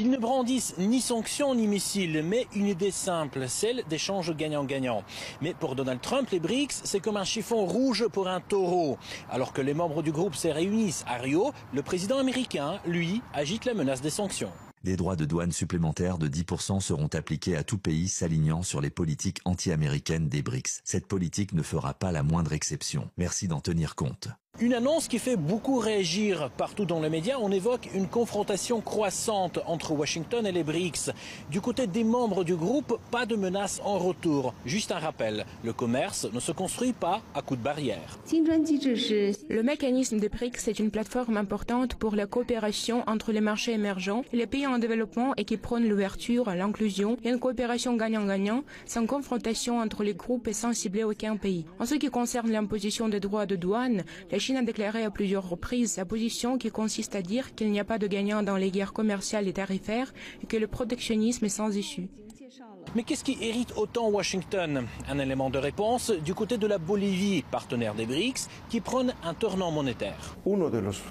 Ils ne brandissent ni sanctions ni missiles, mais une idée simple, celle d'échanges gagnant-gagnant. Mais pour Donald Trump, les BRICS, c'est comme un chiffon rouge pour un taureau. Alors que les membres du groupe se réunissent à Rio, le président américain, lui, agite la menace des sanctions. Des droits de douane supplémentaires de 10% seront appliqués à tout pays s'alignant sur les politiques anti-américaines des BRICS. Cette politique ne fera pas la moindre exception. Merci d'en tenir compte. Une annonce qui fait beaucoup réagir. Partout dans les médias, on évoque une confrontation croissante entre Washington et les BRICS. Du côté des membres du groupe, pas de menace en retour. Juste un rappel, le commerce ne se construit pas à coups de barrière. Le mécanisme des BRICS est une plateforme importante pour la coopération entre les marchés émergents et les pays en développement et qui prône l'ouverture, l'inclusion et une coopération gagnant-gagnant sans confrontation entre les groupes et sans cibler aucun pays. En ce qui concerne l'imposition des droits de douane, la Chine a déclaré à plusieurs reprises sa position qui consiste à dire qu'il n'y a pas de gagnant dans les guerres commerciales et tarifaires et que le protectionnisme est sans issue. Mais qu'est-ce qui irrite autant Washington? Un élément de réponse du côté de la Bolivie, partenaire des BRICS, qui prône un tournant monétaire.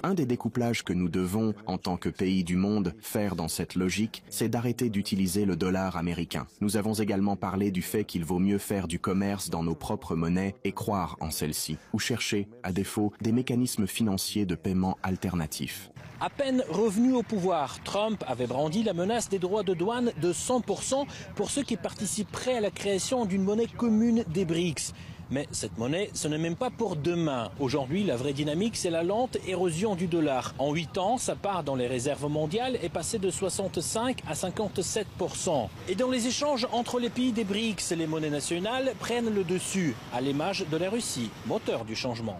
Un des découplages que nous devons, en tant que pays du monde, faire dans cette logique, c'est d'arrêter d'utiliser le dollar américain. Nous avons également parlé du fait qu'il vaut mieux faire du commerce dans nos propres monnaies et croire en celles-ci, ou chercher, à défaut, des mécanismes financiers de paiement alternatifs. À peine revenu au pouvoir, Trump avait brandi la menace des droits de douane de 100% pour ceux qui participeraient à la création d'une monnaie commune des BRICS. Mais cette monnaie, ce n'est même pas pour demain. Aujourd'hui, la vraie dynamique, c'est la lente érosion du dollar. En 8 ans, sa part dans les réserves mondiales est passée de 65 à 57%. Et dans les échanges entre les pays des BRICS, les monnaies nationales prennent le dessus, à l'image de la Russie, moteur du changement.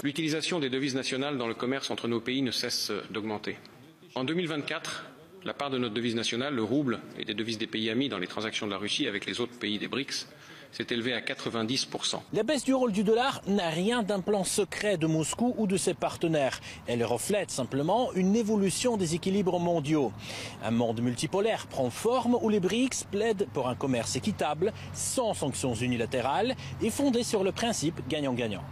L'utilisation des devises nationales dans le commerce entre nos pays ne cesse d'augmenter. En 2024, la part de notre devise nationale, le rouble, et des devises des pays amis dans les transactions de la Russie avec les autres pays des BRICS, s'est élevée à 90%. La baisse du rôle du dollar n'a rien d'un plan secret de Moscou ou de ses partenaires. Elle reflète simplement une évolution des équilibres mondiaux. Un monde multipolaire prend forme où les BRICS plaident pour un commerce équitable, sans sanctions unilatérales et fondé sur le principe gagnant-gagnant.